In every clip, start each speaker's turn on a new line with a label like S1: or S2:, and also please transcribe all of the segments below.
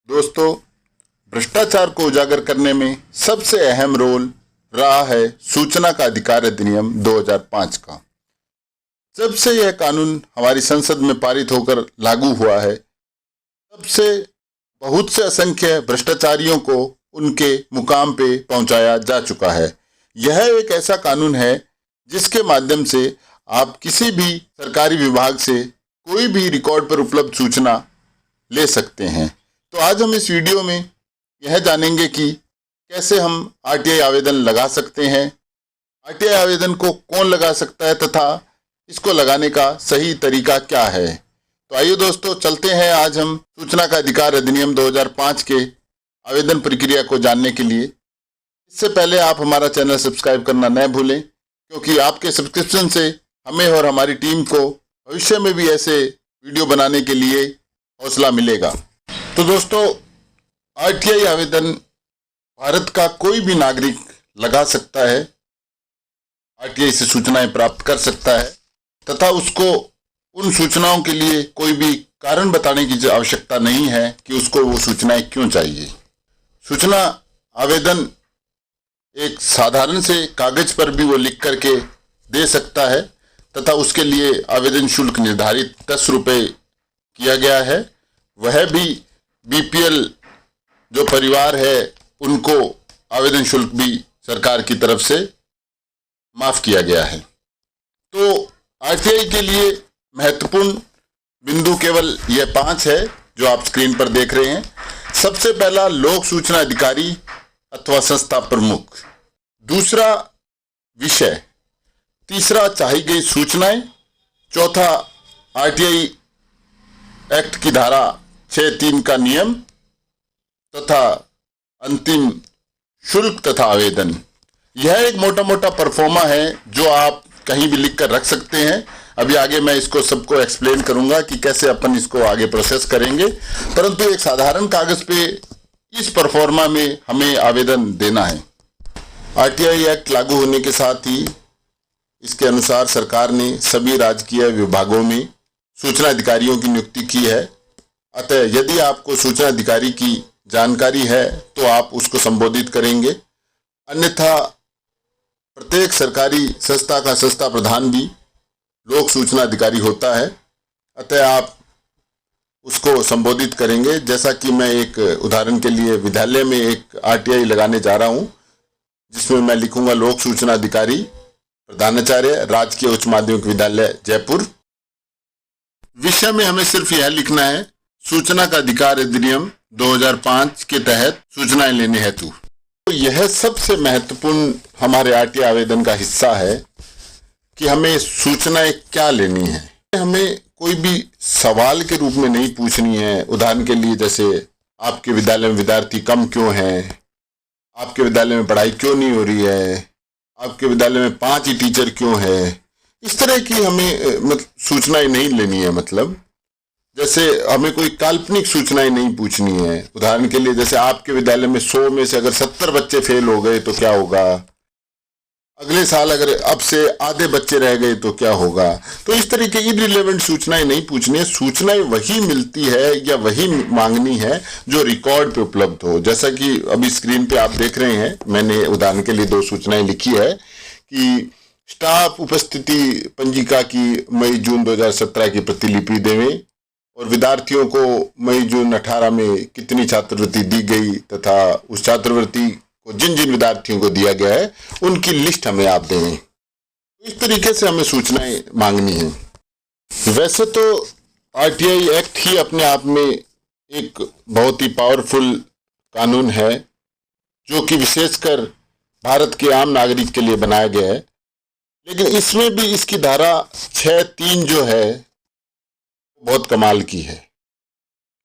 S1: दोस्तों, भ्रष्टाचार को उजागर करने में सबसे अहम रोल रहा है सूचना का अधिकार अधिनियम 2005 का। जब से यह कानून हमारी संसद में पारित होकर लागू हुआ है, तब से बहुत से असंख्य भ्रष्टाचारियों को उनके मुकाम पे पहुंचाया जा चुका है। यह एक ऐसा कानून है जिसके माध्यम से आप किसी भी सरकारी विभाग से कोई भी रिकॉर्ड पर उपलब्ध सूचना ले सकते हैं। तो आज हम इस वीडियो में यह जानेंगे कि कैसे हम आरटीआई आवेदन लगा सकते हैं, आरटीआई आवेदन को कौन लगा सकता है तथा इसको लगाने का सही तरीका क्या है। तो आइए दोस्तों, चलते हैं आज हम सूचना का अधिकार अधिनियम 2005 के आवेदन प्रक्रिया को जानने के लिए। इससे पहले आप हमारा चैनल सब्सक्राइब करना न भूलें, क्योंकि आपके सब्सक्रिप्शन से हमें और हमारी टीम को भविष्य में भी ऐसे वीडियो बनाने के लिए हौसला मिलेगा। तो दोस्तों, आरटीआई आवेदन भारत का कोई भी नागरिक लगा सकता है, आरटीआई से सूचनाएं प्राप्त कर सकता है तथा उसको उन सूचनाओं के लिए कोई भी कारण बताने की आवश्यकता नहीं है कि उसको वो सूचनाएं क्यों चाहिए। सूचना आवेदन एक साधारण से कागज पर भी वो लिख करके दे सकता है तथा उसके लिए आवेदन शुल्क निर्धारित 10 रुपये किया गया है। वह भी बीपीएल जो परिवार है उनको आवेदन शुल्क भी सरकार की तरफ से माफ किया गया है। तो आरटीआई के लिए महत्वपूर्ण बिंदु केवल यह 5 है जो आप स्क्रीन पर देख रहे हैं। सबसे पहला, लोक सूचना अधिकारी अथवा संस्था प्रमुख। दूसरा, विषय। तीसरा, चाही गई सूचनाएं। चौथा, आरटीआई एक्ट की धारा 6(3) का नियम तथा अंतिम शुल्क तथा आवेदन। यह एक मोटा मोटा परफॉर्मा है जो आप कहीं भी लिख कर रख सकते हैं। अभी आगे मैं इसको सबको एक्सप्लेन करूंगा कि कैसे अपन इसको आगे प्रोसेस करेंगे, परंतु एक साधारण कागज पे इस परफॉर्मा में हमें आवेदन देना है। आरटीआई एक्ट लागू होने के साथ ही इसके अनुसार सरकार ने सभी राजकीय विभागों में सूचना अधिकारियों की नियुक्ति की है। अतः यदि आपको सूचना अधिकारी की जानकारी है तो आप उसको संबोधित करेंगे, अन्यथा प्रत्येक सरकारी संस्था का संस्था प्रधान भी लोक सूचना अधिकारी होता है। अतः आप उसको संबोधित करेंगे। जैसा कि मैं एक उदाहरण के लिए विद्यालय में एक आरटीआई लगाने जा रहा हूं, जिसमें मैं लिखूंगा लोक सूचना अधिकारी प्रधानाचार्य राजकीय उच्च माध्यमिक विद्यालय जयपुर। विषय में हमें सिर्फ यह लिखना है, सूचना का अधिकार अधिनियम 2005 के तहत सूचनाएं लेने हेतु। तो यह सबसे महत्वपूर्ण हमारे आरटीआई आवेदन का हिस्सा है कि हमें सूचनाएं क्या लेनी है। हमें कोई भी सवाल के रूप में नहीं पूछनी है। उदाहरण के लिए, जैसे आपके विद्यालय में विद्यार्थी कम क्यों हैं, आपके विद्यालय में पढ़ाई क्यों नहीं हो रही है, आपके विद्यालय में 5 ही टीचर क्यों है, इस तरह की हमें सूचनाएं नहीं लेनी है। मतलब जैसे हमें कोई काल्पनिक सूचनाएं नहीं पूछनी है। उदाहरण के लिए, जैसे आपके विद्यालय में 100 में से अगर 70 बच्चे फेल हो गए तो क्या होगा, अगले साल अगर अब से आधे बच्चे रह गए तो क्या होगा। तो इस तरह की इररिलेवेंट सूचनाएं नहीं पूछनी है। सूचनाएं वही मिलती है या वही मांगनी है जो रिकॉर्ड पे उपलब्ध हो। जैसा कि अभी स्क्रीन पे आप देख रहे हैं, मैंने उदाहरण के लिए 2 सूचनाएं लिखी है कि स्टाफ उपस्थिति पंजिका की मई जून 2017 की प्रतिलिपि देवें और विद्यार्थियों को मई जून 18 में कितनी छात्रवृत्ति दी गई तथा उस छात्रवृत्ति को जिन जिन विद्यार्थियों को दिया गया है उनकी लिस्ट हमें आप दें। इस तरीके से हमें सूचनाएं मांगनी है। वैसे तो आरटीआई एक्ट ही अपने आप में एक बहुत ही पावरफुल कानून है जो कि विशेषकर भारत के आम नागरिक के लिए बनाया गया है, लेकिन इसमें भी इसकी धारा 6(3) जो है बहुत कमाल की है।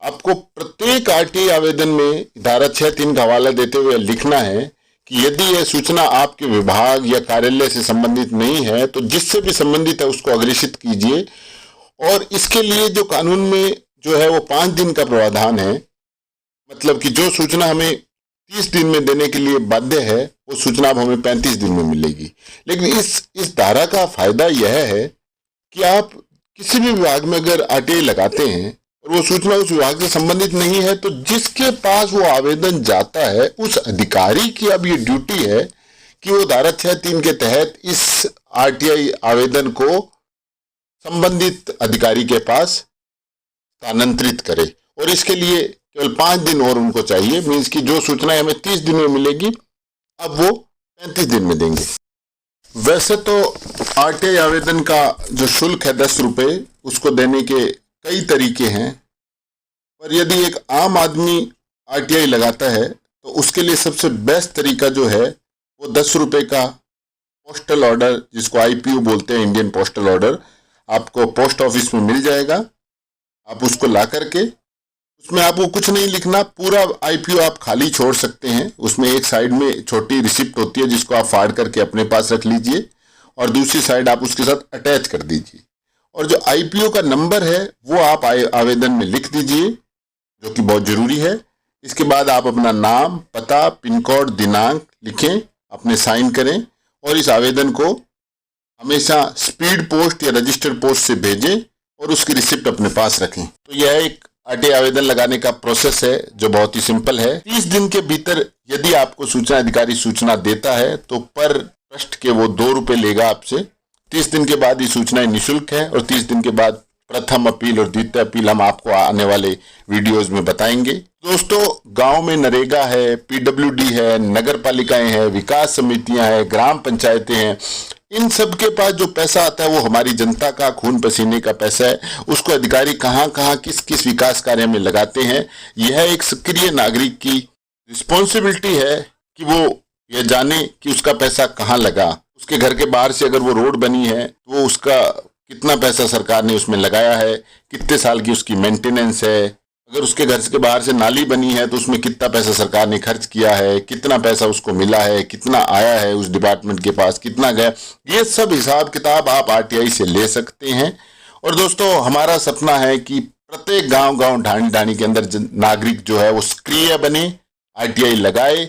S1: आपको प्रत्येक आरटीआई आवेदन में धारा 6(3) का हवाला देते हुए लिखना है कि यदि यह सूचना आपके विभाग या कार्यालय से संबंधित नहीं है तो जिससे भी संबंधित है उसको अग्रेषित कीजिए। और इसके लिए जो कानून में जो है वो 5 दिन का प्रावधान है। मतलब कि जो सूचना हमें 30 दिन में देने के लिए बाध्य है वो सूचना अब हमें 35 दिन में मिलेगी। लेकिन इस धारा का फायदा यह है कि आप किसी भी विभाग में अगर आरटीआई लगाते हैं और वो सूचना उस विभाग से संबंधित नहीं है, तो जिसके पास वो आवेदन जाता है उस अधिकारी की अब ये ड्यूटी है कि वो धारा 6(3) के तहत इस आरटीआई आवेदन को संबंधित अधिकारी के पास स्थानांतरित करे। और इसके लिए केवल 5 दिन और उनको चाहिए। मीन्स की जो सूचना हमें 30 दिन में मिलेगी, अब वो 35 दिन में देंगे। वैसे तो आरटीआई आवेदन का जो शुल्क है 10 रुपये, उसको देने के कई तरीके हैं, पर यदि एक आम आदमी आरटीआई लगाता है तो उसके लिए सबसे बेस्ट तरीका जो है वो 10 रुपये का पोस्टल ऑर्डर, जिसको आईपीओ बोलते हैं, इंडियन पोस्टल ऑर्डर, आपको पोस्ट ऑफिस में मिल जाएगा। आप उसको ला करके, उसमें आपको कुछ नहीं लिखना, पूरा आईपीओ आप खाली छोड़ सकते हैं। उसमें एक साइड में छोटी रिसिप्ट होती है जिसको आप फाड़ करके अपने पास रख लीजिए और दूसरी साइड आप उसके साथ अटैच कर दीजिए। और जो आईपीओ का नंबर है वो आप आवेदन में लिख दीजिए, जो कि बहुत जरूरी है। इसके बाद आप अपना नाम, पता, पिन कोड, दिनांक लिखें, अपने साइन करें और इस आवेदन को हमेशा स्पीड पोस्ट या रजिस्टर्ड पोस्ट से भेजें और उसकी रिसिप्ट अपने पास रखें। तो यह एक आरटीआई आवेदन लगाने का प्रोसेस है जो बहुत ही सिंपल है। 30 दिन के भीतर यदि आपको सूचना अधिकारी सूचना देता है तो पर पृष्ठ के वो 2 रुपये लेगा आपसे। 30 दिन के बाद ये सूचनाएं निःशुल्क है और 30 दिन के बाद प्रथम अपील और द्वितीय अपील हम आपको आने वाले वीडियोस में बताएंगे। दोस्तों, गांव में नरेगा है, पीडब्ल्यूडी है, नगर पालिकाएं हैं, विकास समितियां हैं, ग्राम पंचायतें हैं, इन सब के पास जो पैसा आता है वो हमारी जनता का खून पसीने का पैसा है। उसको अधिकारी कहाँ कहाँ किस किस विकास कार्य में लगाते हैं, यह एक सक्रिय नागरिक की रिस्पॉन्सिबिलिटी है कि वो यह जाने कि उसका पैसा कहाँ लगा। उसके घर के बाहर से अगर वो रोड बनी है तो वो उसका कितना पैसा सरकार ने उसमें लगाया है, कितने साल की उसकी मेंटेनेंस है। अगर उसके घर के बाहर से नाली बनी है तो उसमें कितना पैसा सरकार ने खर्च किया है, कितना पैसा उसको मिला है, कितना आया है उस डिपार्टमेंट के पास, कितना गया, ये सब हिसाब किताब आप आरटीआई से ले सकते हैं। और दोस्तों, हमारा सपना है कि प्रत्येक गांव ढाणी ढाणी के अंदर नागरिक जो है वो सक्रिय बने, आरटीआई लगाए,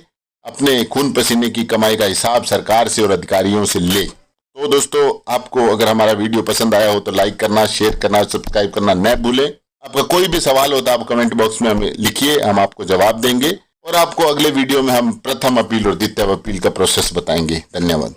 S1: अपने खून पसीने की कमाई का हिसाब सरकार से और अधिकारियों से ले। तो दोस्तों, आपको अगर हमारा वीडियो पसंद आया हो तो लाइक करना, शेयर करना, सब्सक्राइब करना न भूलें। आपका कोई भी सवाल हो तो आप कमेंट बॉक्स में हमें लिखिए, हम आपको जवाब देंगे और आपको अगले वीडियो में हम प्रथम अपील और द्वितीय अपील का प्रोसेस बताएंगे। धन्यवाद।